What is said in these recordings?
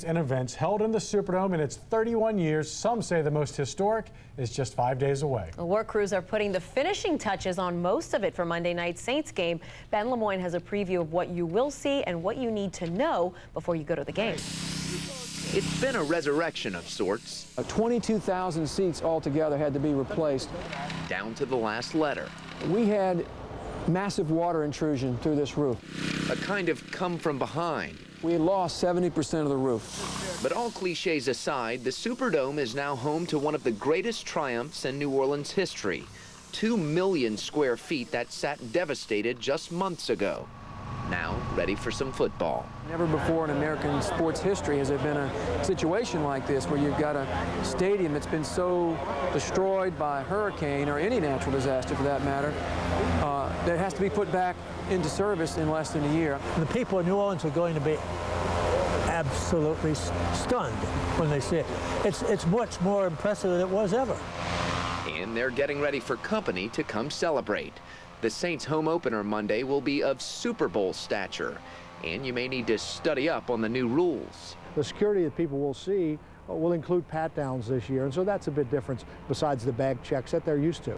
And events held in the Superdome in its 31 years. Some say the most historic is just 5 days away. The work crews are putting the finishing touches on most of it for Monday night's Saints game. Ben Lemoyne has a preview of what you will see and what you need to know before you go to the game. It's been a resurrection of sorts. 22,000 seats altogether had to be replaced. Down to the last letter. We had massive water intrusion through this roof. A kind of come from behind. We lost 70% of the roof. But all cliches aside, the Superdome is now home to one of the greatest triumphs in New Orleans history. 2 million square feet that sat devastated just months ago. Now ready for some football. Never before in American sports history has there been a situation like this where you've got a stadium that's been so destroyed by a hurricane or any natural disaster for that matter that has to be put back into service in less than a year. The people in New Orleans are going to be absolutely stunned when they see it. It's much more impressive than it was ever. And they're getting ready for company to come celebrate. The Saints home opener Monday will be of Super Bowl stature, and you may need to study up on the new rules. The security that people will see will include pat-downs this year, and so that's a bit different besides the bag checks that they're used to.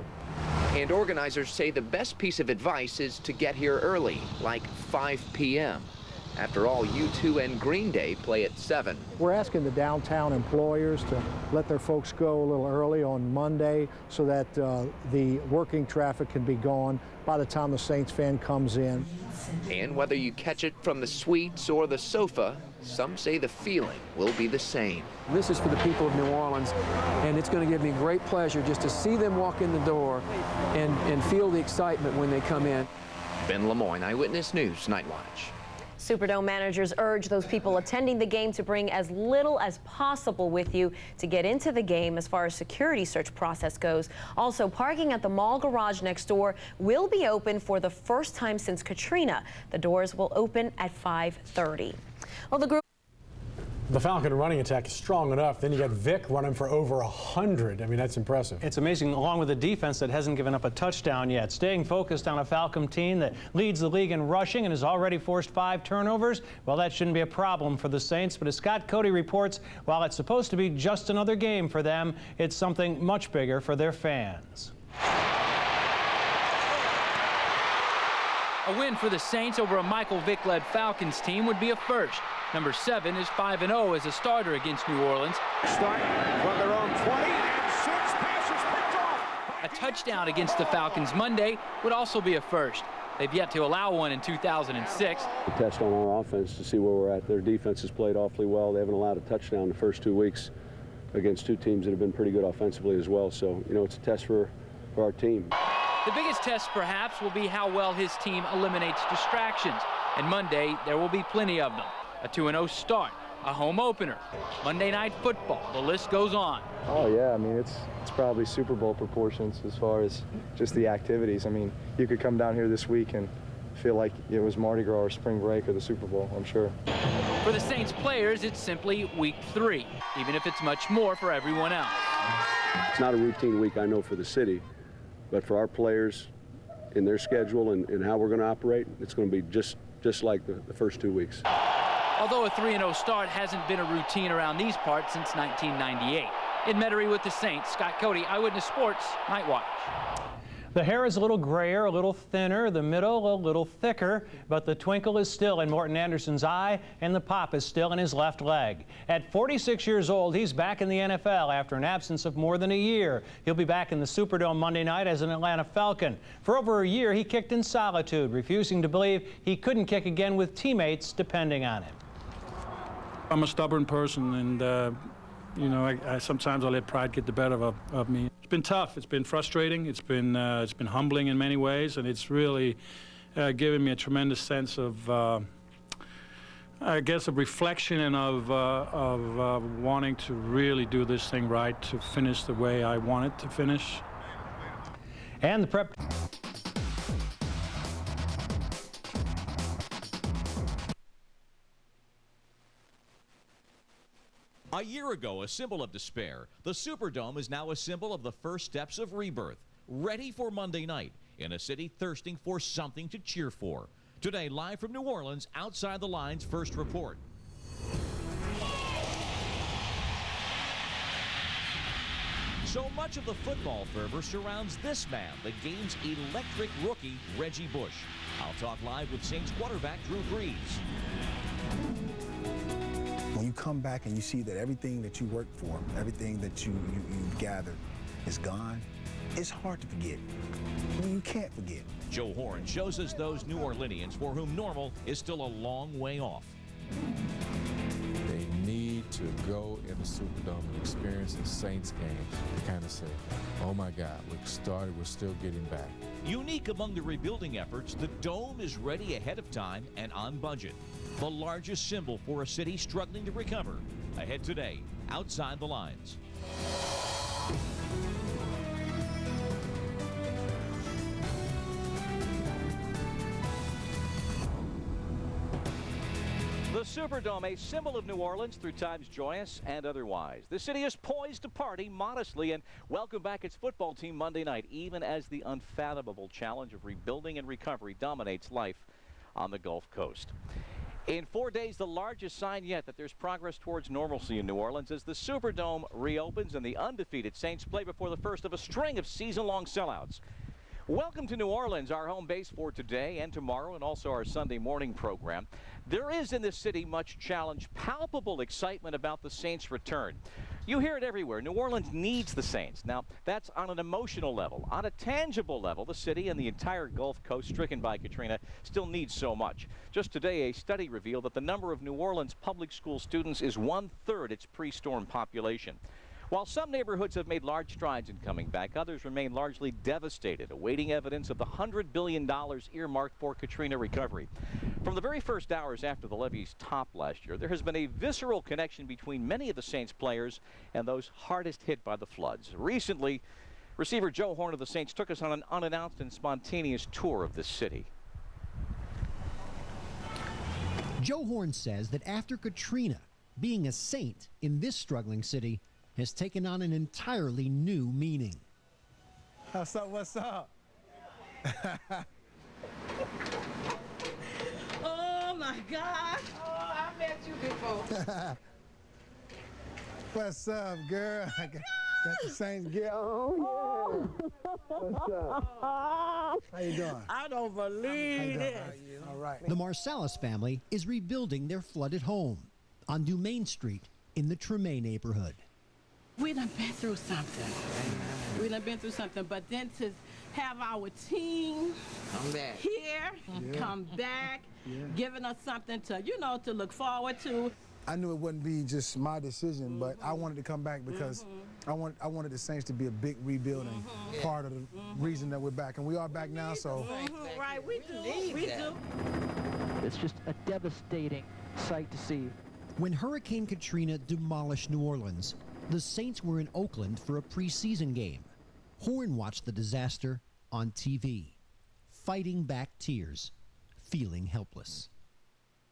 And organizers say the best piece of advice is to get here early, like 5 p.m. After all, U2 and Green Day play at 7. We're asking the downtown employers to let their folks go a little early on Monday so that the working traffic can be gone by the time the Saints fan comes in. And whether you catch it from the suites or the sofa, some say the feeling will be the same. This is for the people of New Orleans, and it's going to give me great pleasure just to see them walk in the door and feel the excitement when they come in. Ben Lemoyne, Eyewitness News, Night Watch. Superdome managers urge those people attending the game to bring as little as possible with you to get into the game as far as security search process goes. Also, parking at the mall garage next door will be open for the first time since Katrina. The doors will open at 5:30. Well, the group. The Falcon running attack is strong enough. Then you got Vic running for over 100. I mean, that's impressive. It's amazing, along with a defense that hasn't given up a touchdown yet. Staying focused on a Falcon team that leads the league in rushing and has already forced 5 turnovers, well, that shouldn't be a problem for the Saints. But as Scott Cody reports, while it's supposed to be just another game for them, it's something much bigger for their fans. A win for the Saints over a Michael Vick-led Falcons team would be a first. Number 7 is 5-0 as a starter against New Orleans. Start from their own 20, and 6 passes picked off. A touchdown against the Falcons Monday would also be a first. They've yet to allow one in 2006. A test on our offense to see where we're at. Their defense has played awfully well. They haven't allowed a touchdown the first 2 weeks against 2 teams that have been pretty good offensively as well. So, you know, it's a test for our team. The biggest test, perhaps, will be how well his team eliminates distractions. And Monday, there will be plenty of them. A 2-0 start, a home opener, Monday Night Football, the list goes on. Oh yeah, I mean it's probably Super Bowl proportions as far as just the activities. I mean, you could come down here this week and feel like it was Mardi Gras or spring break or the Super Bowl, I'm sure. For the Saints players, it's simply week 3, even if it's much more for everyone else. It's not a routine week, I know, for the city, but for our players in their schedule and how we're going to operate, it's going to be just like the first 2 weeks. Although a 3-0 start hasn't been a routine around these parts since 1998. In Metairie with the Saints, Scott Cody, Eyewitness Sports, Night Watch. The hair is a little grayer, a little thinner, the middle a little thicker, but the twinkle is still in Morton Anderson's eye, and the pop is still in his left leg. At 46 years old, he's back in the NFL after an absence of more than a year. He'll be back in the Superdome Monday night as an Atlanta Falcon. For over a year, he kicked in solitude, refusing to believe he couldn't kick again with teammates depending on him. I'm a stubborn person, and you know, I sometimes I let pride get the better of me. It's been tough. It's been frustrating. It's been humbling in many ways, and it's really given me a tremendous sense of, I guess, of reflection and of wanting to really do this thing right, to finish the way I want it to finish. And the prep. A year ago, a symbol of despair, the Superdome is now a symbol of the first steps of rebirth, ready for Monday night in a city thirsting for something to cheer for. Today, live from New Orleans, Outside the Lines First Report. So much of the football fervor surrounds this man, the game's electric rookie, Reggie Bush. I'll talk live with Saints quarterback Drew Brees. When you come back and you see that everything that you worked for, everything that you gathered is gone, it's hard to forget. You can't forget. Joe Horn shows us those New Orleanians for whom normal is still a long way off. They need to go in the Superdome and experience the Saints game to kind of say, oh my God, we're still getting back. Unique among the rebuilding efforts, the Dome is ready ahead of time and on budget. The largest symbol for a city struggling to recover. Ahead today, Outside the Lines. The Superdome, a symbol of New Orleans through times joyous and otherwise. The city is poised to party modestly and welcome back its football team Monday night, even as the unfathomable challenge of rebuilding and recovery dominates life on the Gulf Coast. In 4 days, the largest sign yet that there's progress towards normalcy in New Orleans as the Superdome reopens and the undefeated Saints play before the first of a string of season-long sellouts. Welcome to New Orleans, our home base for today and tomorrow, and also our Sunday morning program. There is in this city much challenge, palpable excitement about the Saints' return. You hear it everywhere. New Orleans needs the Saints. Now, that's on an emotional level. On a tangible level, the city and the entire Gulf Coast stricken by Katrina still needs so much. Just today, a study revealed that the number of New Orleans public school students is 1/3 its pre-storm population. While some neighborhoods have made large strides in coming back, others remain largely devastated, awaiting evidence of the $100 billion earmarked for Katrina recovery. From the very first hours after the levees topped last year, there has been a visceral connection between many of the Saints players and those hardest hit by the floods. Recently, receiver Joe Horn of the Saints took us on an unannounced and spontaneous tour of this city. Joe Horn says that after Katrina, being a Saint in this struggling city has taken on an entirely new meaning. What's up? What's up? Oh my God! Oh, I met you before. What's up, girl? I got the Saints gear. Oh yeah. What's up? How you doing? I don't believe it. All right. The Marsalis family is rebuilding their flooded home on Dumaine Street in the Treme neighborhood. We done been through something. We done been through something, but then to have our team come back, giving us something to, to look forward to. I knew it wouldn't be just my decision, but I wanted to come back because I wanted the Saints to be a big rebuilding part of the reason that we're back, and we are back now. So right, we do. It's just a devastating sight to see. When Hurricane Katrina demolished New Orleans, the Saints were in Oakland for a preseason game. Horn watched the disaster on TV, fighting back tears, feeling helpless.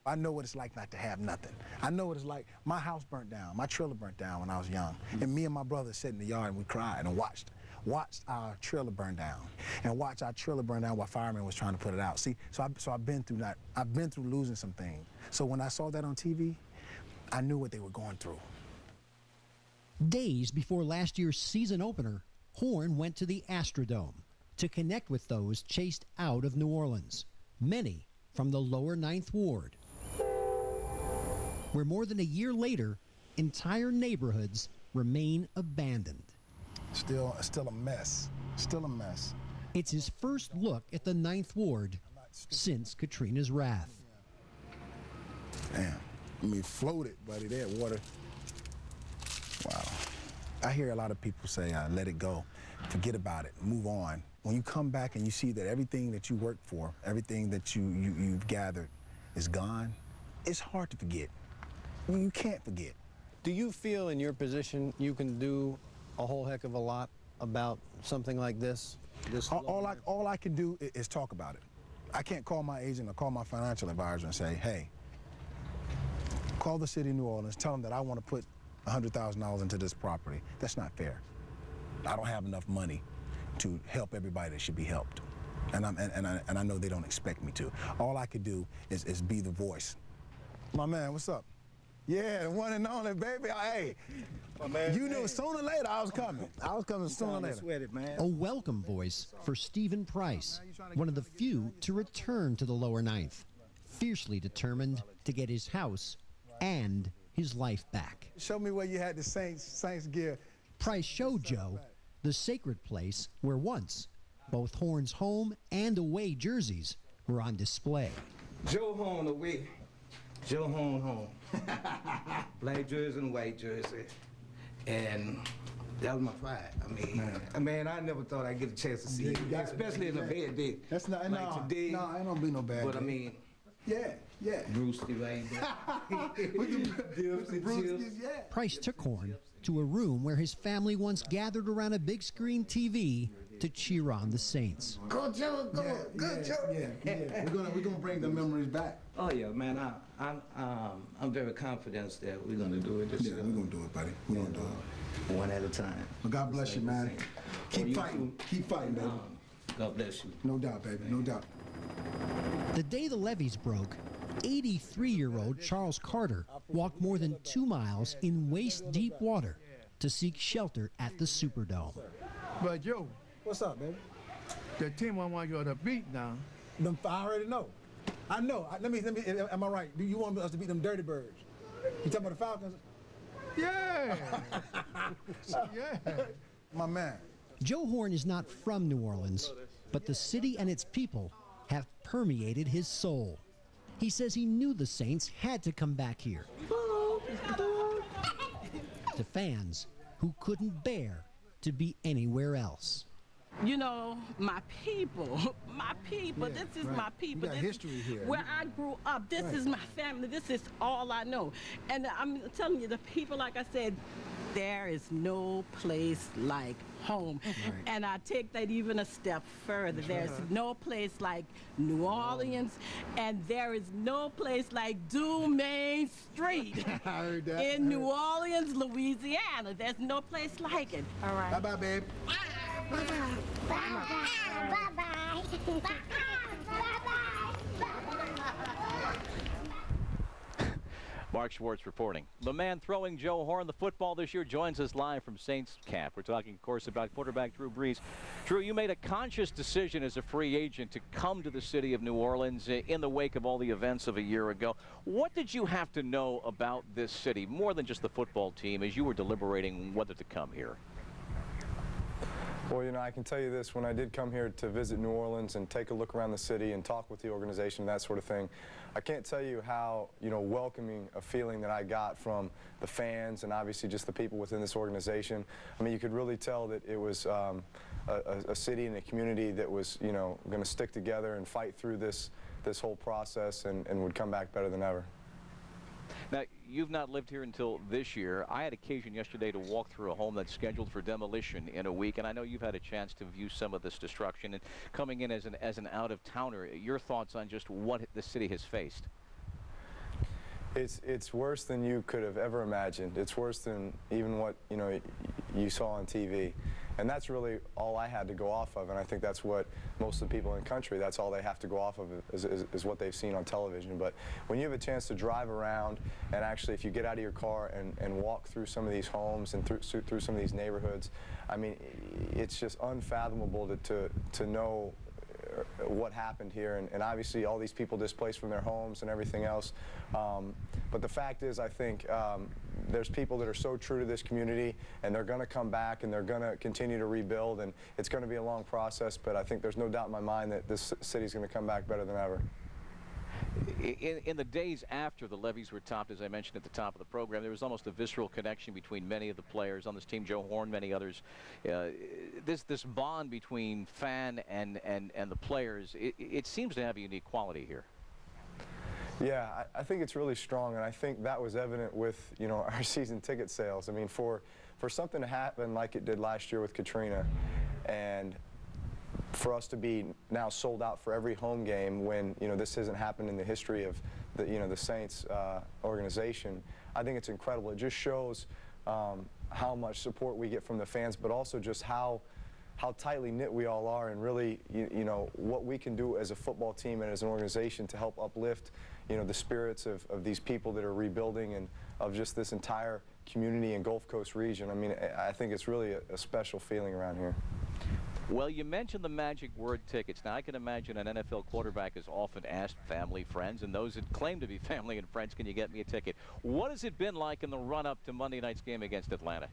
I know what it's like not to have nothing. I know what it's like. My house burnt down. My trailer burnt down when I was young. And me and my brother sat in the yard and we cried and watched our trailer burn down and watched our trailer burn down while firemen was trying to put it out. See, so I've been through that. I've been through losing some things. So when I saw that on TV, I knew what they were going through. Days before last year's season opener, Horn went to the Astrodome to connect with those chased out of New Orleans, many from the lower 9th Ward, where more than a year later, entire neighborhoods remain abandoned. Still a mess. Still a mess. It's his first look at the 9th Ward since Katrina's wrath. Damn, I mean, floated, buddy, that water. Wow. I hear a lot of people say, let it go, forget about it, move on. When you come back and you see that everything that you worked for, everything that you've gathered is gone, it's hard to forget. You can't forget. Do you feel in your position you can do a whole heck of a lot about something like this? All I can do is talk about it. I can't call my agent or call my financial advisor and say, hey, call the city of New Orleans, tell them that I want to put $100,000 into this property. That's not fair. I don't have enough money to help everybody that should be helped. And I know they don't expect me to. All I could do is be the voice. My man, what's up? Yeah, the one and only, baby. Hey, you knew sooner or later I was coming. I was coming sooner or later. Sweat it, man. A welcome voice for Stephen Price, one of the few to return to the lower ninth, fiercely determined to get his house and his life back. Show me where you had the Saints gear. Price showed Joe the sacred place where once both Horn's home and away jerseys were on display. Joe Horn away, Joe Horn home. Black jersey and white jersey. And that was my pride. I mean, I never thought I'd get a chance to see it, especially in a bad day. That's not, like today. No, it don't be no bad But day. I mean, yeah. Brewski right there. Price took Horn to a room where his family once gathered around a big screen TV to cheer on the Saints. Go Joe, go, go Joe. Yeah. We're gonna bring the memories back. Oh yeah, man. I'm very confident that we're gonna do it this year. Yeah, we're gonna do it, buddy. We're gonna do it. One at a time. Well, God bless you, man. Keep fighting. Keep fighting, baby. God bless you. No doubt, baby. No doubt. The day the levees broke, 83-year-old Charles Carter walked more than 2 miles in waist-deep water to seek shelter at the Superdome. But Joe, what's up, baby? The team I want you to beat now. I already know. I know. Let me. Am I right? Do you want us to beat them Dirty Birds? You talking about the Falcons? Yeah. Yeah. My man. Joe Horn is not from New Orleans, but the city and its people have permeated his soul. He says he knew the Saints had to come back here. To fans who couldn't bear to be anywhere else. You know, my people, Yeah, this is right. my people. You got history here. Where I grew up, this is my family, this is all I know. And I'm telling you, the people, like I said, there is no place like home. Right. And I take that even a step further. There's no place like New Orleans, and there is no place like Dumaine Street I heard that. in New Orleans, Louisiana. There's no place like it. All right. Bye-bye, babe. Mark Schwartz reporting. The man throwing Joe Horn the football this year joins us live from Saints camp. We're talking, of course, about quarterback Drew Brees. Drew, you made a conscious decision as a free agent to come to the city of New Orleans in the wake of all the events of a year ago. What did you have to know about this city, more than just the football team, as you were deliberating whether to come here? Well, you know, I can tell you this, when I did come here to visit New Orleans and take a look around the city and talk with the organization, that sort of thing, I can't tell you how, you know, welcoming a feeling that I got from the fans and obviously just the people within this organization. I mean, you could really tell that it was a city and a community that was, you know, going to stick together and fight through this whole process and would come back better than ever. Now, you've not lived here until this year. I had occasion yesterday to walk through a home that's scheduled for demolition in a week, and I know you've had a chance to view some of this destruction. And coming in as an out-of-towner, your thoughts on just what the city has faced? It's worse than you could have ever imagined. It's worse than even what, you know, you saw on TV. And that's really all I had to go off of, and I think that's what most of the people in the country, that's all they have to go off of is what they've seen on television. But when you have a chance to drive around and actually if you get out of your car and walk through some of these homes and through some of these neighborhoods, I mean, it's just unfathomable to know what happened here, and obviously all these people displaced from their homes and everything else. But the fact is, I think there's people that are so true to this community, and they're going to come back and they're going to continue to rebuild, and it's going to be a long process, but I think there's no doubt in my mind that this city's going to come back better than ever. In the days after the levees were topped, as I mentioned at the top of the program, there was almost a visceral connection between many of the players on this team, Joe Horn, many others. This bond between fan and the players, it seems to have a unique quality here. Yeah, I think it's really strong, and I think that was evident with, you know, our season ticket sales. I mean, for something to happen like it did last year with Katrina, and for us to be now sold out for every home game when, you know, this hasn't happened in the history of the, you know, the Saints organization, I think it's incredible. It just shows how much support we get from the fans, but also just how tightly knit we all are, and really, you know, what we can do as a football team and as an organization to help uplift, you know, the spirits of these people that are rebuilding. And of just this entire community and Gulf Coast region. I mean, I think it's really a special feeling around here. Well, you mentioned the magic word tickets. Now, I can imagine an NFL quarterback is often asked family, friends, and those that claim to be family and friends, can you get me a ticket? What has it been like in the run-up to Monday night's game against Atlanta?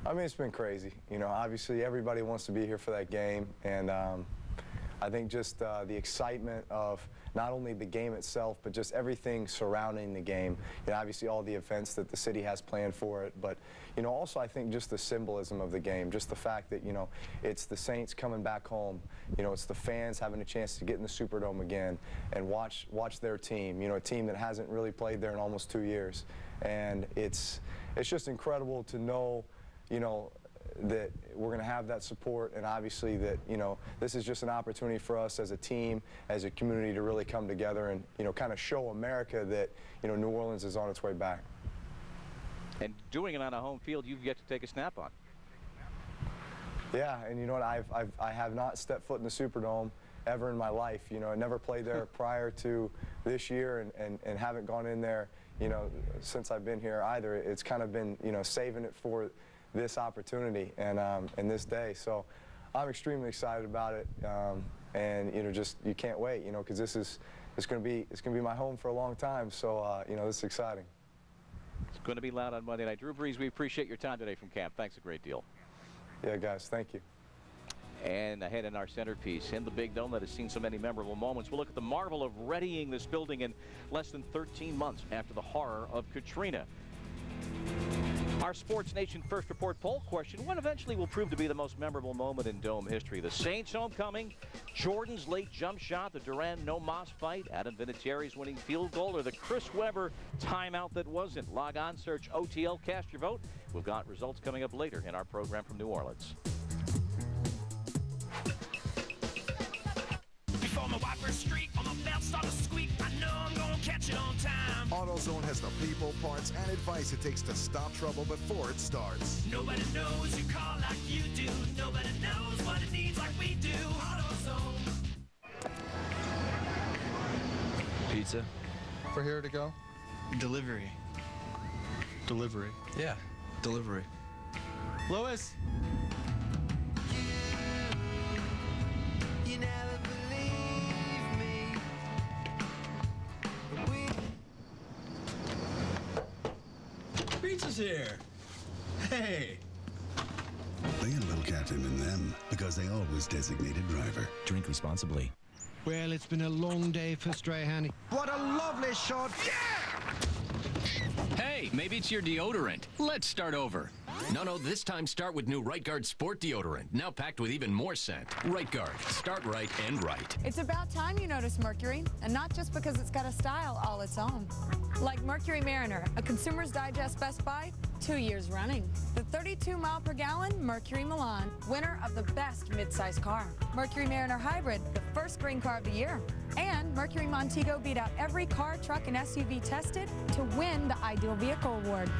I mean, it's been crazy. You know, obviously everybody wants to be here for that game, and I think just the excitement of not only the game itself, but just everything surrounding the game. You know, obviously all the events that the city has planned for it, but, you know, also I think just the symbolism of the game, just the fact that, you know, it's the Saints coming back home. You know, it's the fans having a chance to get in the Superdome again and watch their team, you know, a team that hasn't really played there in almost 2 years. And it's just incredible to know, you know, that we're going to have that support, and obviously that, you know, this is just an opportunity for us as a team, as a community, to really come together and, you know, kind of show America that, you know, New Orleans is on its way back. And doing it on a home field, you've yet to take a snap on. Yeah, and you know what, I have not stepped foot in the Superdome ever in my life. You know, I never played there prior to this year, and haven't gone in there, you know, since I've been here either. It's kind of been, you know, saving it for this opportunity and this day. So I'm extremely excited about it, and you know, just you can't wait, you know, because it's going to be my home for a long time. So you know, this is exciting. It's going to be loud on Monday night. Drew Brees, we appreciate your time today from camp. Thanks a great deal. Yeah, guys, thank you. And ahead in our centerpiece, in the big dome that has seen so many memorable moments, we'll look at the marvel of readying this building in less than 13 months after the horror of Katrina. Our Sports Nation First Report poll question: what eventually will prove to be the most memorable moment in Dome history? The Saints homecoming, Jordan's late jump shot, the Durant no-moss fight, Adam Vinatieri's winning field goal, or the Chris Webber timeout that wasn't? Log on, search OTL, cast your vote. We've got results coming up later in our program from New Orleans. Before my wipers streak or my belt start to squeak, I know I'm gonna catch it on time. AutoZone has the people, parts, and advice it takes to stop trouble before it starts. Nobody knows your car like you do. Nobody knows what it needs like we do. AutoZone. Pizza. For here to go? Delivery. Delivery. Yeah, delivery. Lois. You never believe me. Pizza's here. Hey. They had a little captain in them because they always designated driver. Drink responsibly. Well, it's been a long day for Strahan. What a lovely shot. Hey, maybe it's your deodorant. Let's start over. No, this time start with new Right Guard Sport Deodorant, now packed with even more scent. Right Guard, start right and right. It's about time you notice Mercury, and not just because it's got a style all its own. Like Mercury Mariner, a Consumer's Digest Best Buy, 2 years running. The 32-mile-per-gallon Mercury Milan, winner of the best midsize car. Mercury Mariner Hybrid, the first green car of the year. And Mercury Montego beat out every car, truck, and SUV tested to win the Ideal Vehicle Award.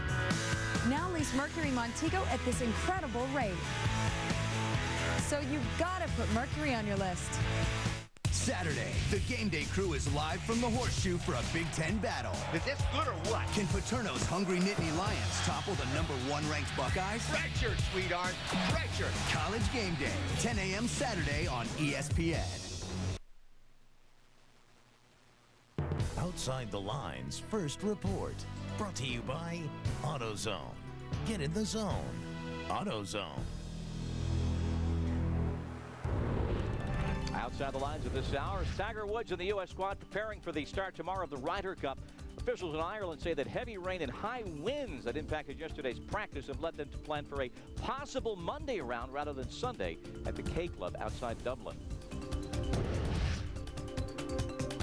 Now lease Mercury Montego at this incredible rate. So you've got to put Mercury on your list. Saturday, the Game Day crew is live from the Horseshoe for a Big Ten battle. Is this good or what? Can Paterno's Hungry Nittany Lions topple the #1 ranked Buckeyes? Red shirt, sweetheart. Red shirt. College Game Day, 10 a.m. Saturday on ESPN. Outside the Lines First Report. Brought to you by AutoZone. Get in the zone. AutoZone. Outside the lines of this hour, Tiger Woods and the U.S. squad preparing for the start tomorrow of the Ryder Cup. Officials in Ireland say that heavy rain and high winds that impacted yesterday's practice have led them to plan for a possible Monday round rather than Sunday at the K Club outside Dublin.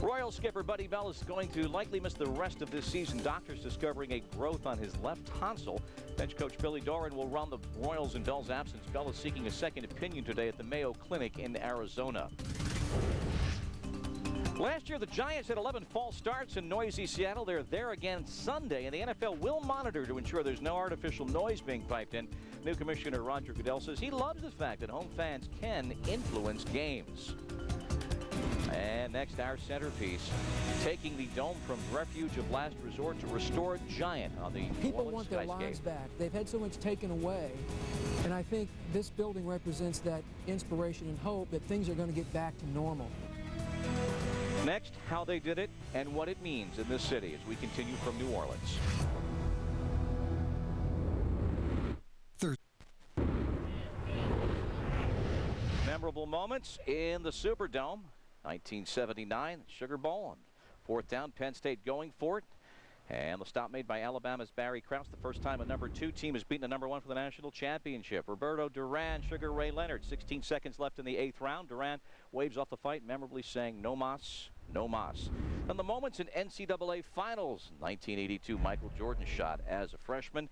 Royal skipper Buddy Bell is going to likely miss the rest of this season. Doctors discovering a growth on his left tonsil. Bench coach Billy Doran will run the Royals in Bell's absence. Bell is seeking a second opinion today at the Mayo Clinic in Arizona. Last year, the Giants had 11 false starts in noisy Seattle. They're there again Sunday, and the NFL will monitor to ensure there's no artificial noise being piped in. New Commissioner Roger Goodell says he loves the fact that home fans can influence games. And next, our centerpiece, taking the Dome from refuge of last resort to restored giant on the People New Orleans want their skyscape. lives back. They've had so much taken away, and I think this building represents that inspiration and hope that things are going to get back to normal. Next, how they did it and what it means in this city as we continue from New Orleans. Memorable moments in the Superdome. 1979 Sugar Bowl on 4th down. Penn State going for it. And the stop made by Alabama's Barry Krause. The first time a number 2 team has beaten a number 1 for the national championship. Roberto Duran, Sugar Ray Leonard. 16 seconds left in the 8th round. Duran waves off the fight, memorably saying, "No mas, no mas." And the moments in NCAA finals. 1982 Michael Jordan shot as a freshman.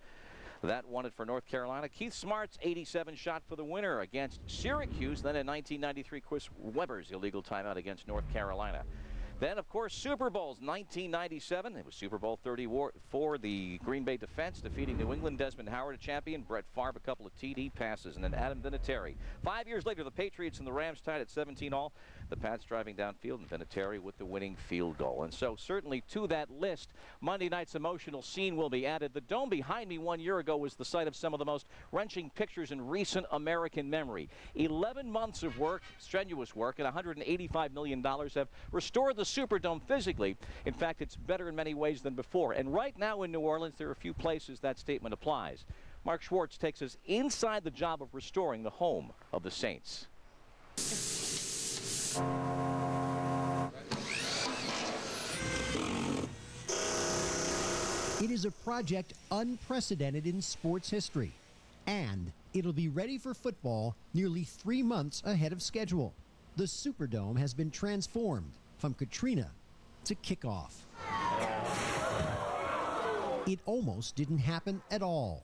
That won it for North Carolina. Keith Smart's 87 shot for the winner against Syracuse. Then in 1993, Chris Webber's illegal timeout against North Carolina. Then, of course, Super Bowls. 1997, it was Super Bowl 30 for the Green Bay defense, defeating New England. Desmond Howard, a champion. Brett Favre, a couple of TD passes. And then Adam Vinatieri. 5 years later, the Patriots and the Rams tied at 17 all. The Pats driving downfield, and Vinatieri with the winning field goal. And so, certainly to that list, Monday night's emotional scene will be added. The Dome behind me 1 year ago was the site of some of the most wrenching pictures in recent American memory. 11 months of work, strenuous work, and $185 million have restored the Superdome physically. In fact, it's better in many ways than before. And right now in New Orleans, there are a few places that statement applies. Mark Schwartz takes us inside the job of restoring the home of the Saints. It is a project unprecedented in sports history, and it'll be ready for football nearly 3 months ahead of schedule. The Superdome has been transformed from Katrina to kickoff. It almost didn't happen at all.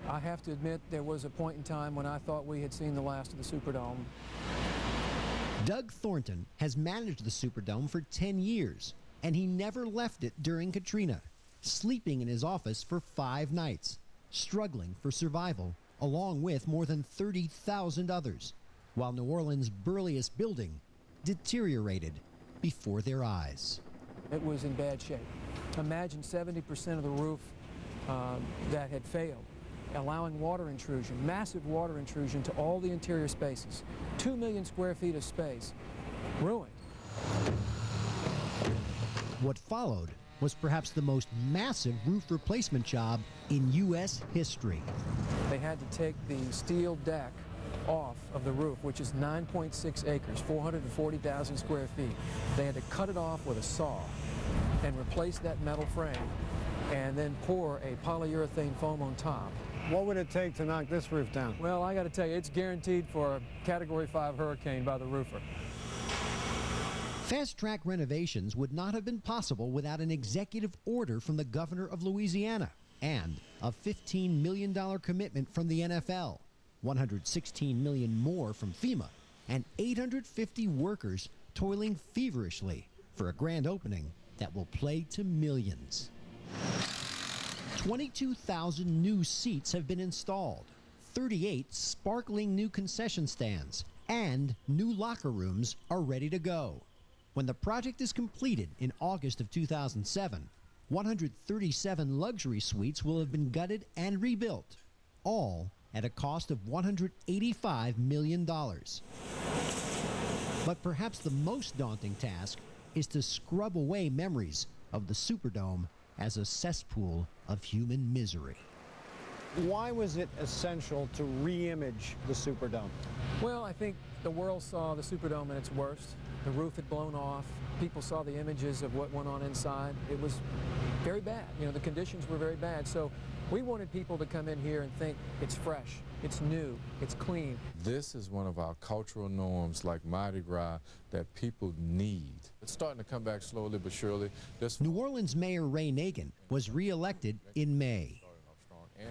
I have to admit there was a point in time when I thought we had seen the last of the Superdome. Doug Thornton has managed the Superdome for 10 years, and he never left it during Katrina, sleeping in his office for 5 nights, struggling for survival, along with more than 30,000 others, while New Orleans' burliest building deteriorated before their eyes. It was in bad shape. Imagine 70% of the roof that had failed, allowing water intrusion, massive water intrusion to all the interior spaces. 2 million square feet of space ruined. What followed was perhaps the most massive roof replacement job in U.S. history. They had to take the steel deck off of the roof, which is 9.6 acres, 440,000 square feet. They had to cut it off with a saw and replace that metal frame and then pour a polyurethane foam on top. What would it take to knock this roof down? Well, I got to tell you, it's guaranteed for a Category 5 hurricane by the roofer. Fast-track renovations would not have been possible without an executive order from the governor of Louisiana and a $15 million commitment from the NFL, $116 million more from FEMA, and 850 workers toiling feverishly for a grand opening that will play to millions. 22,000 new seats have been installed, 38 sparkling new concession stands, and new locker rooms are ready to go. When the project is completed in August of 2007, 137 luxury suites will have been gutted and rebuilt, all at a cost of $185 million. But perhaps the most daunting task is to scrub away memories of the Superdome as a cesspool of human misery. Why was it essential to re-image the Superdome? Well, I think the world saw the Superdome at its worst. The roof had blown off. People saw the images of what went on inside. It was very bad. You know, the conditions were very bad. So we wanted people to come in here and think it's fresh, it's new, it's clean. This is one of our cultural norms like Mardi Gras that people need. It's starting to come back slowly but surely. New Orleans Mayor Ray Nagin was re-elected in May.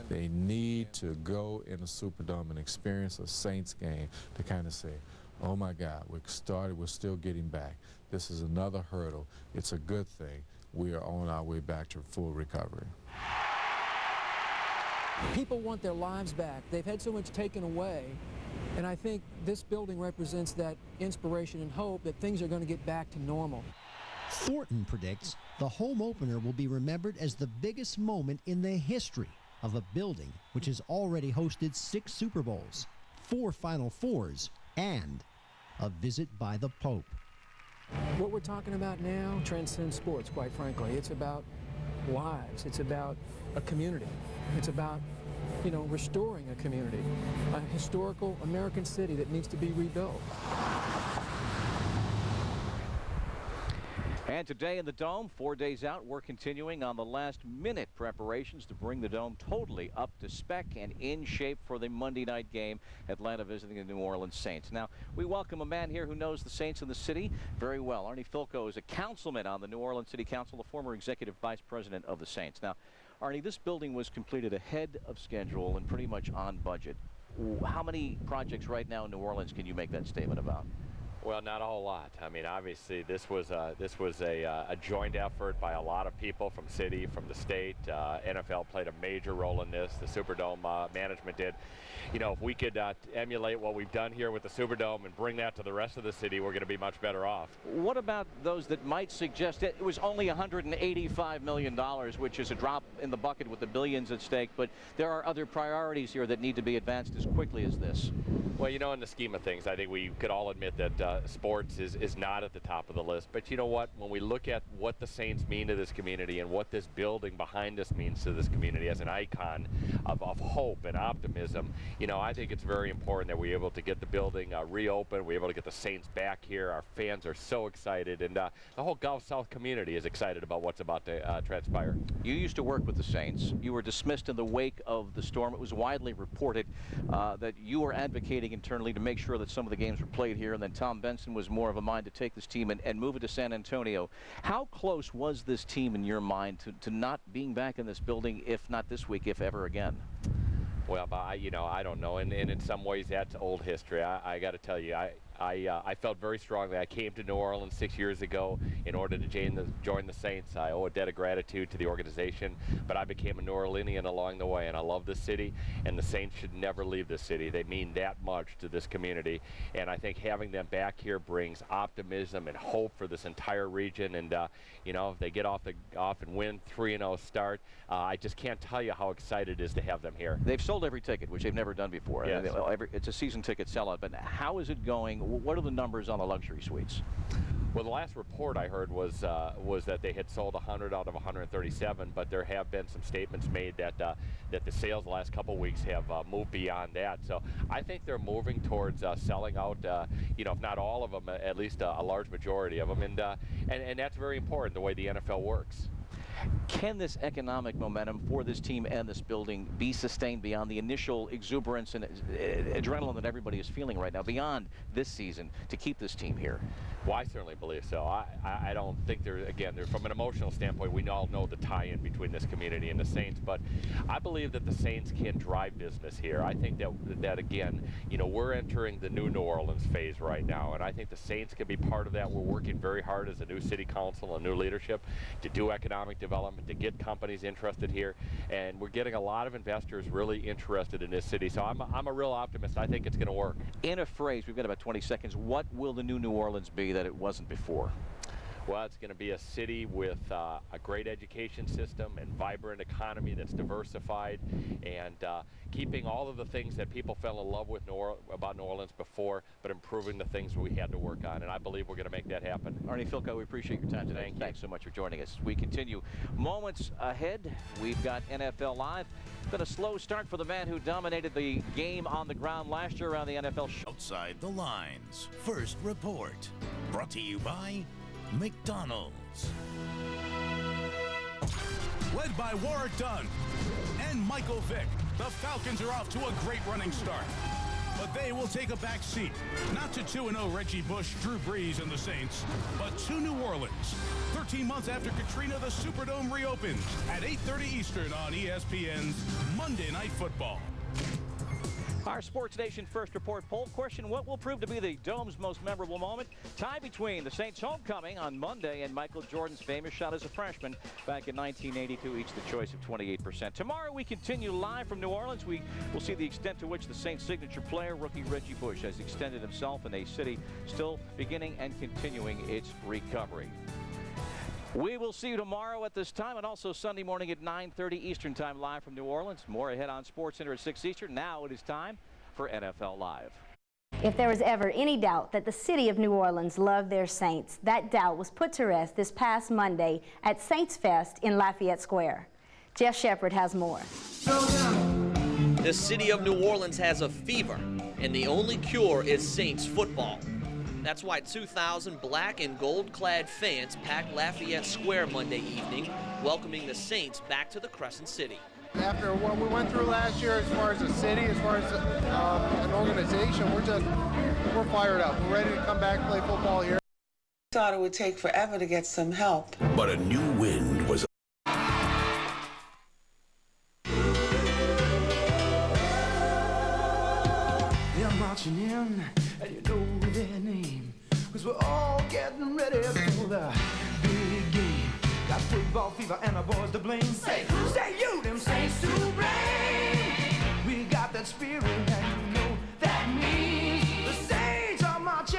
They need to go in the Superdome and experience a Saints game to kind of say, oh my God, we're still getting back. This is another hurdle. It's a good thing. We are on our way back to full recovery. People want their lives back. They've had so much taken away, And I think this building represents that inspiration and hope that things are going to get back to normal. Thornton predicts the home opener will be remembered as the biggest moment in the history of a building which has already hosted 6 Super Bowls, 4 Final Fours, and a visit by the Pope. What we're talking about now transcends sports, quite frankly. It's about lives. It's about a community. It's about, restoring a community, a historical American city that needs to be rebuilt. And today in the Dome, 4 days out, we're continuing on the last-minute preparations to bring the Dome totally up to spec and in shape for the Monday night game, Atlanta visiting the New Orleans Saints. Now, we welcome a man here who knows the Saints and the city very well. Arnie Fielkow is a councilman on the New Orleans City Council, the former executive vice president of the Saints. Now, Arnie, this building was completed ahead of schedule and pretty much on budget. How many projects right now in New Orleans can you make that statement about? Well, not a whole lot. I mean, obviously, this was a joint effort by a lot of people from city, from the state. NFL played a major role in this. The Superdome management did. If we could emulate what we've done here with the Superdome and bring that to the rest of the city, we're going to be much better off. What about those that might suggest it was only $185 million, which is a drop in the bucket with the billions at stake, but there are other priorities here that need to be advanced as quickly as this? Well, in the scheme of things, I think we could all admit that sports is not at the top of the list. But you know what? When we look at what the Saints mean to this community and what this building behind us means to this community as an icon of hope and optimism, I think it's very important that we're able to get the building reopened. We're able to get the Saints back here. Our fans are so excited, and the whole Gulf South community is excited about what's about to transpire. You used to work with the Saints. You were dismissed in the wake of the storm. It was widely reported that you were advocating internally to make sure that some of the games were played here, and then Tom Benson was more of a mind to take this team and move it to San Antonio. How close was this team in your mind to not being back in this building, if not this week, if ever again? Well, I don't know, and in some ways that's old history. I got to tell you, I felt very strongly. I came to New Orleans 6 years ago in order to join the Saints. I owe a debt of gratitude to the organization, but I became a New Orleanian along the way, and I love this city, and the Saints should never leave this city. They mean that much to this community, and I think having them back here brings optimism and hope for this entire region, and if they get off and win 3-0 start, I just can't tell you how excited it is to have them here. They've sold every ticket, which they've never done before. Yes. It's a season ticket sellout, but how is it going? What are the numbers on the luxury suites? Well, the last report I heard was that they had sold 100 out of 137, but there have been some statements made that the sales the last couple weeks have moved beyond that. So I think they're moving towards selling out, if not all of them, at least a large majority of them, and that's very important, the way the NFL works. Can this economic momentum for this team and this building be sustained beyond the initial exuberance and adrenaline that everybody is feeling right now, beyond this season, to keep this team here? Well, I certainly believe so. I don't think from an emotional standpoint, we all know the tie-in between this community and the Saints, but I believe that the Saints can drive business here. I think that again, we're entering the new New Orleans phase right now, and I think the Saints can be part of that. We're working very hard as a new city council and new leadership to do economic development, to get companies interested here, and we're getting a lot of investors really interested in this city. So I'm a real optimist. I think it's going to work. In a phrase, we've got about 20 seconds. What will the new New Orleans be that it wasn't before? Well, it's going to be a city with a great education system and vibrant economy that's diversified, and keeping all of the things that people fell in love with about New Orleans before, but improving the things we had to work on. And I believe we're going to make that happen. Arnie Fielkow, we appreciate your time today. Thanks so much for joining us. We continue moments ahead. We've got NFL Live. Been a slow start for the man who dominated the game on the ground last year around the NFL show. Outside the Lines. First Report. Brought to you by McDonald's. Led by Warwick Dunn and Michael Vick, the Falcons are off to a great running start. But they will take a back seat, not to 2-0 Reggie Bush, Drew Brees, and the Saints, but to New Orleans. 13 months after Katrina, the Superdome reopens at 8:30 Eastern on ESPN's Monday Night Football. Our Sports Nation First Report poll question: what will prove to be the Dome's most memorable moment? Tie between the Saints' homecoming on Monday and Michael Jordan's famous shot as a freshman back in 1982, each the choice of 28%. Tomorrow we continue live from New Orleans. We will see the extent to which the Saints' signature player, rookie Reggie Bush, has extended himself in a city still beginning and continuing its recovery. We will see you tomorrow at this time, and also Sunday morning at 9:30 Eastern Time, live from New Orleans. More ahead on SportsCenter at 6 Eastern. Now it is time for NFL Live. If there was ever any doubt that the city of New Orleans loved their Saints, that doubt was put to rest this past Monday at Saints Fest in Lafayette Square. Jeff Shepard has more. The city of New Orleans has a fever, and the only cure is Saints football. That's why 2,000 black and gold-clad fans packed Lafayette Square Monday evening, welcoming the Saints back to the Crescent City. After what we went through last year, as far as the city, as far as an organization, we're fired up. We're ready to come back and play football here. Thought it would take forever to get some help. But a new wind was. They're marching in, and you know their name, 'cause we're all getting ready for the big game. Got football fever and our boys to blame. Say you, them Saints to blame. We got that spirit, and you know that means the Saints are marching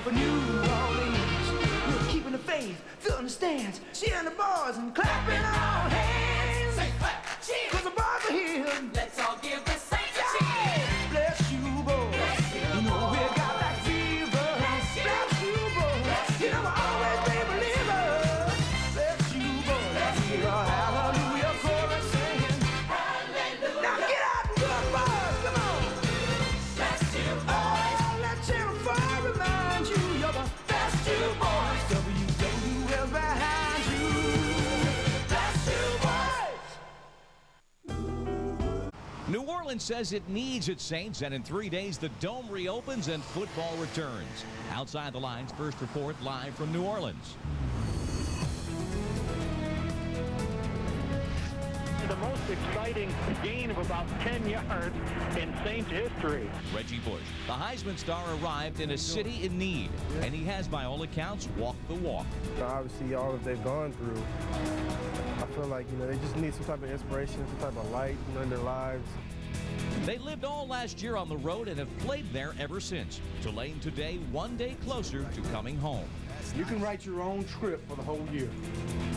for New Orleans. We're keeping the faith, filling the stands, cheering the boys and clapping our hands. Say clap, cheer, 'cause the boys are here. Let's all give the Saints a cheer. Bless you, boys. You know we got that fever. Bless you, boys. You know we'll always be believers. Bless you, boys. We are hallelujah chorus singing. Hallelujah. Now get out and go, boys. Come on. Bless you, boys. Oh, let Channel 4 remind you you're the best, you boys. WWL behind you. Bless you, boys. New Orleans says it needs its Saints, and in 3 days the Dome reopens and football returns. Outside the Lines First Report, live from New Orleans. The most exciting gain of about 10 yards in Saints history. Reggie Bush, the Heisman star, arrived in a city in need, and he has, by all accounts, walked the walk. Obviously, all that they've gone through, I feel like, they just need some type of inspiration, some type of light in their lives. They lived all last year on the road and have played there ever since. Tulane today, one day closer to coming home. You can write your own script for the whole year,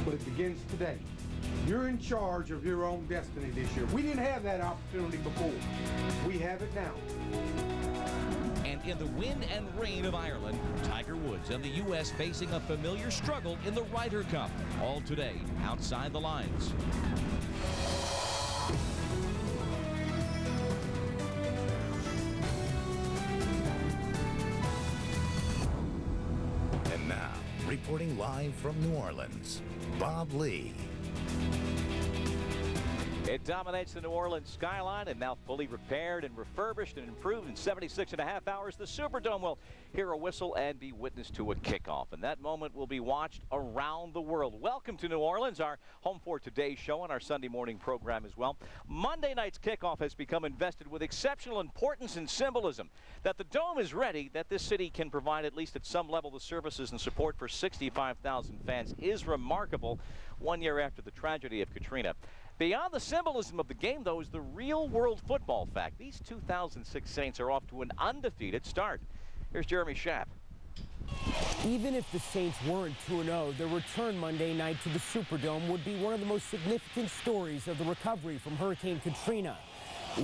but it begins today. You're in charge of your own destiny this year. We didn't have that opportunity before. We have it now. And in the wind and rain of Ireland, Tiger Woods and the U.S. facing a familiar struggle in the Ryder Cup. All today, Outside the Lines. And now, reporting live from New Orleans, Bob Lee. It dominates the New Orleans skyline, and now fully repaired and refurbished and improved in 76.5 hours. The Superdome will hear a whistle and be witness to a kickoff, and that moment will be watched around the world. Welcome to New Orleans, our home for today's show and our Sunday morning program as well. Monday night's kickoff has become invested with exceptional importance and symbolism. That the Dome is ready, that this city can provide at least at some level the services and support for 65,000 fans is remarkable 1 year after the tragedy of Katrina. Beyond the symbolism of the game, though, is the real-world football fact. These 2006 Saints are off to an undefeated start. Here's Jeremy Schaap. Even if the Saints weren't 2-0, their return Monday night to the Superdome would be one of the most significant stories of the recovery from Hurricane Katrina.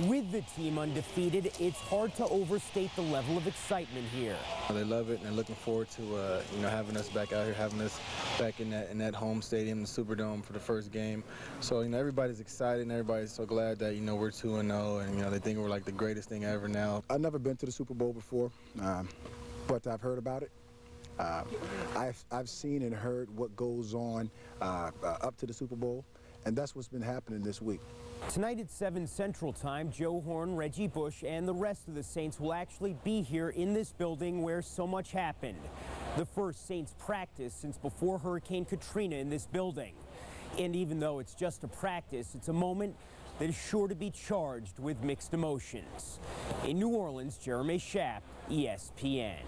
With the team undefeated, it's hard to overstate the level of excitement here. They love it, and they're looking forward to having us back out here, having us back in that home stadium, the Superdome, for the first game. So everybody's excited, and everybody's so glad that we're 2-0, and they think we're like the greatest thing ever now. I've never been to the Super Bowl before, but I've heard about it. I've seen and heard what goes on up to the Super Bowl, and that's what's been happening this week. Tonight at 7 Central Time, Joe Horn, Reggie Bush, and the rest of the Saints will actually be here in this building where so much happened. The first Saints practice since before Hurricane Katrina in this building. And even though it's just a practice, it's a moment that is sure to be charged with mixed emotions. In New Orleans, Jeremy Schaap, ESPN.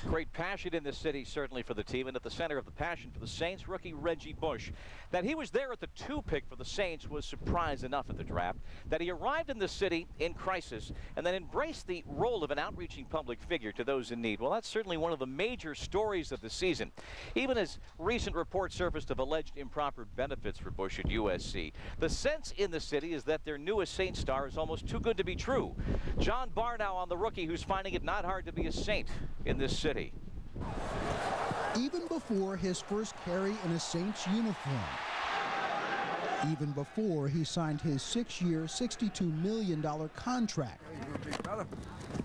Great passion in this city, certainly for the team, and at the center of the passion for the Saints, rookie Reggie Bush. That he was there at the 2 pick for the Saints was surprise enough at the draft. That he arrived in the city in crisis and then embraced the role of an outreaching public figure to those in need. Well, that's certainly one of the major stories of the season, even as recent reports surfaced of alleged improper benefits for Bush at USC. The sense in the city is that their newest Saint star is almost too good to be true. John Barnow on the rookie who's finding it not hard to be a Saint in this city. Even before his first carry in a Saints uniform, even before he signed his 6-year, $62 million contract,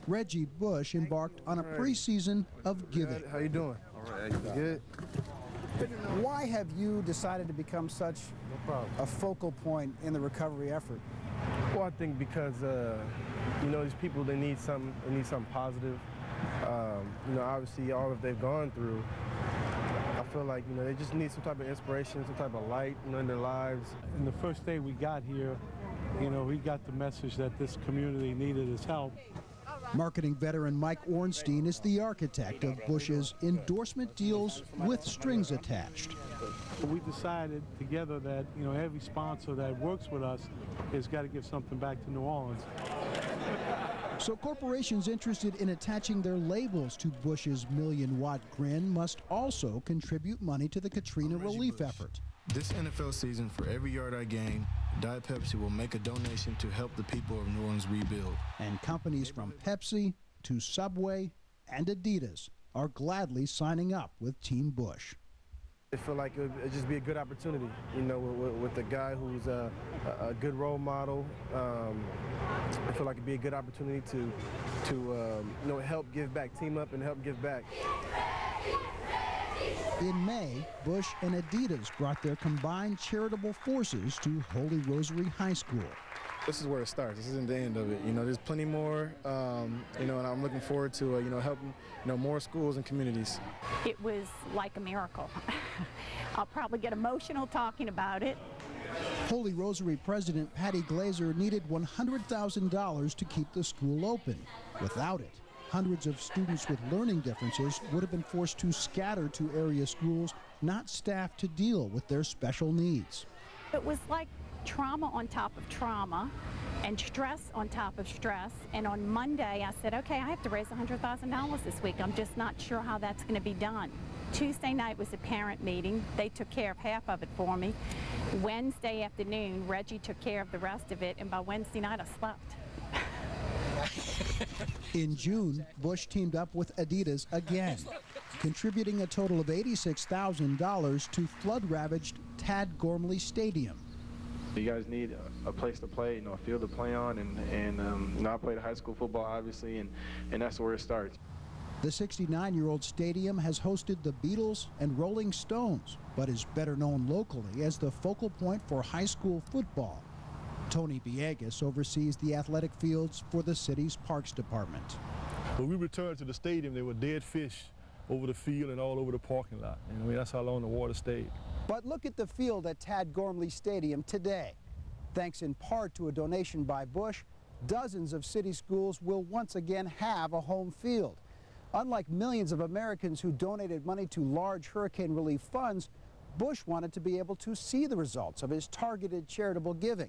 Reggie Bush embarked on a preseason of giving. How you doing? All right, good. Why have you decided to become such a focal point in the recovery effort? Well, I think because you know, these people, they need something positive. You know, obviously all that they've gone through, I feel like, you know, they just need some type of inspiration, some type of light, you know, in their lives. And the first day we got here, you know, we got the message that this community needed his help. Marketing veteran Mike Ornstein is the architect of Bush's endorsement deals with strings attached. We decided together that, you know, every sponsor that works with us has got to give something back to New Orleans. So corporations interested in attaching their labels to Bush's million-watt grin must also contribute money to the Katrina relief effort. This NFL season, for every yard I gain, Diet Pepsi will make a donation to help the people of New Orleans rebuild. And companies from Pepsi to Subway and Adidas are gladly signing up with Team Bush. I feel like it would just be a good opportunity, you know, with a guy who's a good role model. I feel like it'd be a good opportunity to you know, help give back, team up and help give back. In May, Bush and Adidas brought their combined charitable forces to Holy Rosary High School. This is where it starts. This isn't the end of it. You know, there's plenty more, you know, and I'm looking forward to, you know, helping, you know, more schools and communities. It was like a miracle. I'll probably get emotional talking about it. Holy Rosary President Patty Glazer needed $100,000 to keep the school open. Without it, hundreds of students with learning differences would have been forced to scatter to area schools not staffed to deal with their special needs. It was like trauma on top of trauma and stress on top of stress. And on Monday, I said, okay, I have to raise $100,000 this week. I'm just not sure how that's going to be done. Tuesday night was a parent meeting. They took care of half of it for me. Wednesday afternoon, Reggie took care of the rest of it, and by Wednesday night, I slept. In June, Bush teamed up with Adidas again, contributing a total of $86,000 to flood-ravaged Tad Gormley Stadium. You guys need a place to play, you know, a field to play on, and you know, I played high school football, obviously, and that's where it starts. The 69-year-old stadium has hosted the Beatles and Rolling Stones, but is better known locally as the focal point for high school football. Tony Villegas oversees the athletic fields for the city's Parks Department. When we returned to the stadium, there were dead fish over the field and all over the parking lot. And I mean, that's how long the water stayed. But look at the field at Tad Gormley Stadium today. Thanks in part to a donation by Bush, dozens of city schools will once again have a home field. Unlike millions of Americans who donated money to large hurricane relief funds, Bush wanted to be able to see the results of his targeted charitable giving.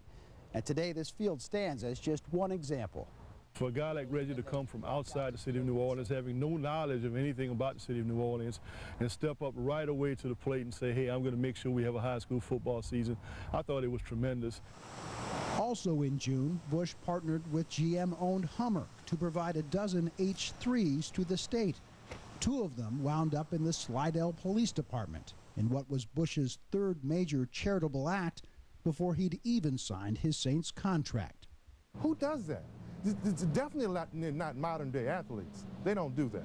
And today this field stands as just one example. For a guy like Reggie to come from outside the city of New Orleans, having no knowledge of anything about the city of New Orleans, and step up right away to the plate and say, hey, I'm going to make sure we have a high school football season, I thought it was tremendous. Also in June, Bush partnered with GM-owned Hummer to provide a dozen H-3s to the state. 2 of them wound up in the Slidell Police Department in what was Bush's third major charitable act before he'd even signed his Saints contract. Who does that? It's definitely not modern-day athletes. They don't do that.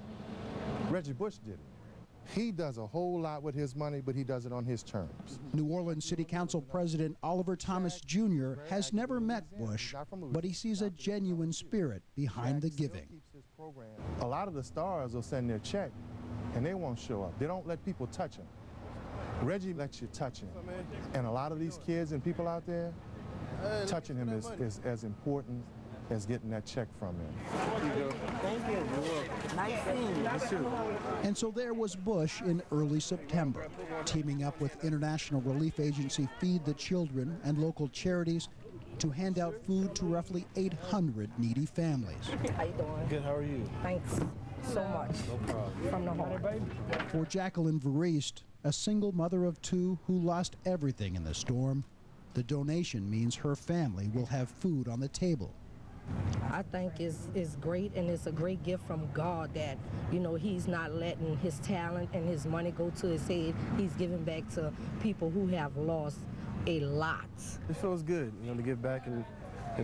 Reggie Bush did it. He does a whole lot with his money, but he does it on his terms. New Orleans City Council President Oliver Thomas Jr. has never met Bush, but he sees a genuine spirit behind the giving. A lot of the stars will send their check, and they won't show up. They don't let people touch them. Reggie lets you touch him. And a lot of these kids and people out there, touching him is as important as getting that check from him. Thank you. Nice seeing you. And so there was Bush in early September, teaming up with international relief agency Feed the Children and local charities to hand out food to roughly 800 needy families. How you doing? Good, how are you? Thanks so much. No problem. From the heart. For Jacqueline Veriste, a single mother of two who lost everything in the storm, the donation means her family will have food on the table. I think it's great, and it's a great gift from God that, you know, he's not letting his talent and his money go to his head. He's giving back to people who have lost a lot. It feels good, you know, to give back and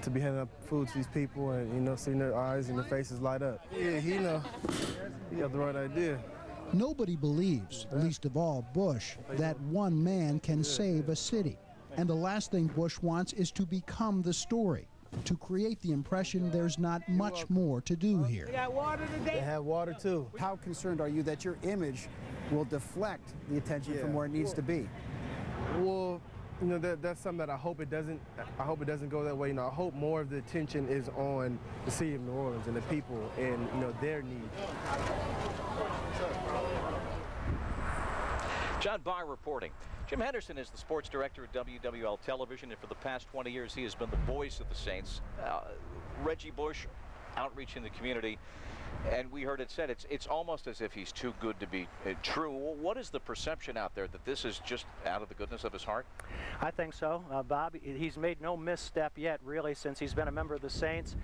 to be handing up food to these people and, you know, seeing their eyes and their faces light up. Yeah, he got the right idea. Nobody believes, least of all Bush, that one man can save a city. And the last thing Bush wants is to become the story, to create the impression there's not much more to do here. They got water today? They have water too. How concerned are you that your image will deflect the attention from where it needs to be? Well, you know, that's something that I hope it doesn't go that way. You know, I hope more of the attention is on the city of New Orleans and the people and, you know, their needs. John Barr reporting. Jim Henderson is the sports director at WWL Television, and for the past 20 years he has been the voice of the Saints. Reggie Bush, outreach in the community, and we heard it said it's almost as if he's too good to be true. What is the perception out there, that this is just out of the goodness of his heart? I think so, Bob. He's made no misstep yet, really, since he's been a member of the Saints.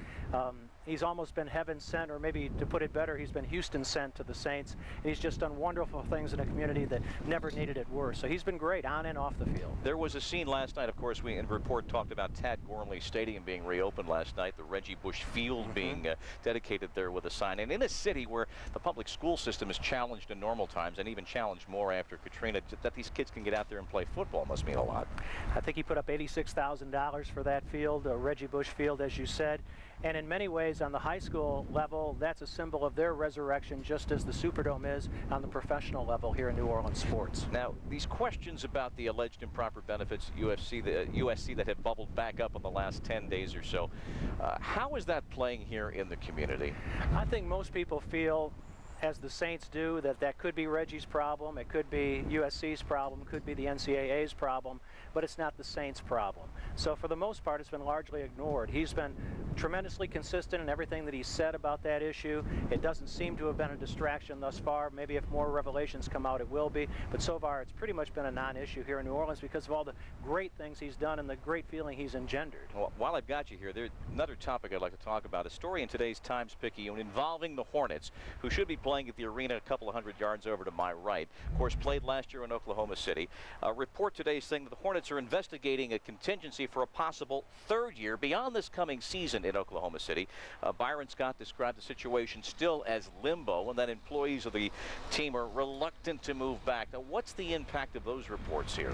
He's almost been heaven sent, or maybe to put it better, he's been Houston sent to the Saints. And he's just done wonderful things in a community that never needed it worse. So he's been great on and off the field. There was a scene last night, of course, we in the report talked about Tad Gormley Stadium being reopened last night, the Reggie Bush Field being dedicated there with a sign. And in a city where the public school system is challenged in normal times, and even challenged more after Katrina, that these kids can get out there and play football must mean a lot. I think he put up $86,000 for that field, Reggie Bush Field, as you said. And in many ways, on the high school level, that's a symbol of their resurrection, just as the Superdome is on the professional level here in New Orleans sports. Now, these questions about the alleged improper benefits at USC that have bubbled back up in the last 10 days or so, how is that playing here in the community? I think most people feel, as the Saints do, that could be Reggie's problem, it could be USC's problem, it could be the NCAA's problem, but it's not the Saints' problem. So for the most part, it's been largely ignored. He's been tremendously consistent in everything that he said about that issue. It doesn't seem to have been a distraction thus far. Maybe if more revelations come out, it will be. But so far, it's pretty much been a non-issue here in New Orleans because of all the great things he's done and the great feeling he's engendered. Well, while I've got you here, there's another topic I'd like to talk about. A story in today's Times-Picayune involving the Hornets, who should be playing at the arena a couple of hundred yards over to my right. Of course, played last year in Oklahoma City. A report today saying that the Hornets are investigating a contingency for a possible third year beyond this coming season in Oklahoma City. Byron Scott described the situation still as limbo, and that employees of the team are reluctant to move back. Now, what's the impact of those reports here?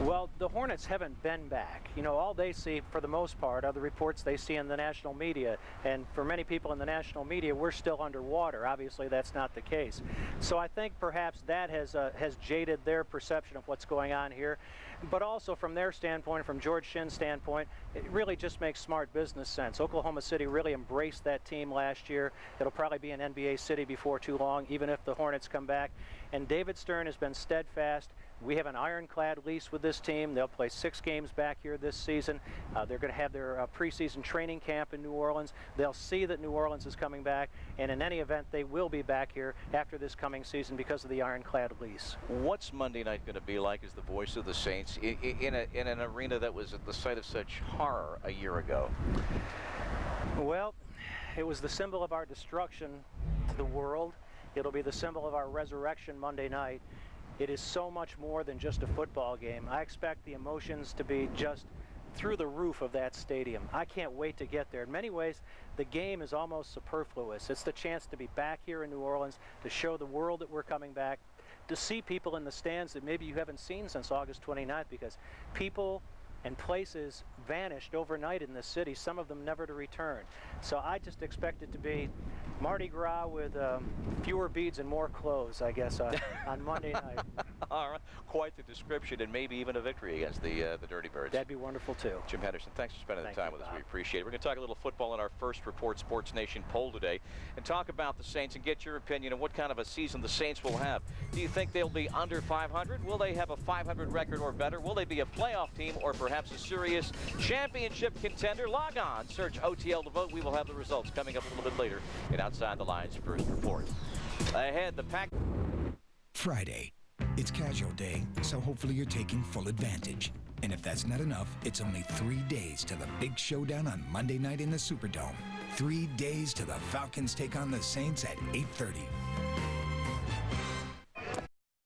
Well, the Hornets haven't been back. You know, all they see, for the most part, are the reports they see in the national media. And for many people in the national media, we're still underwater. Obviously, that's not the case. So I think perhaps that has jaded their perception of what's going on here. But also from their standpoint, from George Shinn's standpoint, it really just makes smart business sense. Oklahoma City really embraced that team last year. It'll probably be an NBA city before too long, even if the Hornets come back. And David Stern has been steadfast. We have an ironclad lease with this team. They'll play 6 games back here this season. They're going to have their preseason training camp in New Orleans. They'll see that New Orleans is coming back, and in any event, they will be back here after this coming season because of the ironclad lease. What's Monday night going to be like as the voice of the Saints in an arena that was at the site of such horror a year ago? Well, it was the symbol of our destruction to the world. It'll be the symbol of our resurrection Monday night. It is so much more than just a football game. I expect the emotions to be just through the roof of that stadium. I can't wait to get there. In many ways, the game is almost superfluous. It's the chance to be back here in New Orleans, to show the world that we're coming back, to see people in the stands that maybe you haven't seen since August 29th, because people and places vanished overnight in this city, some of them never to return. So I just expect it to be Mardi Gras with fewer beads and more clothes, I guess, on Monday night. Quite the description, and maybe even a victory against the Dirty Birds. That'd be wonderful, too. Jim Henderson, thanks for spending the Thank time you, with us. Bob. We appreciate it. We're going to talk a little football in our first Report Sports Nation poll today and talk about the Saints and get your opinion on what kind of a season the Saints will have. Do you think they'll be under 500? Will they have a 500 record or better? Will they be a playoff team or perhaps a serious championship contender? Log on, search OTL to vote. We will have the results coming up a little bit later in Outside the Lines First Report. Ahead, the Pack. Friday. It's casual day, so hopefully you're taking full advantage. And if that's not enough, it's only 3 days to the big showdown on Monday night in the Superdome. 3 days to the Falcons take on the Saints at 8:30.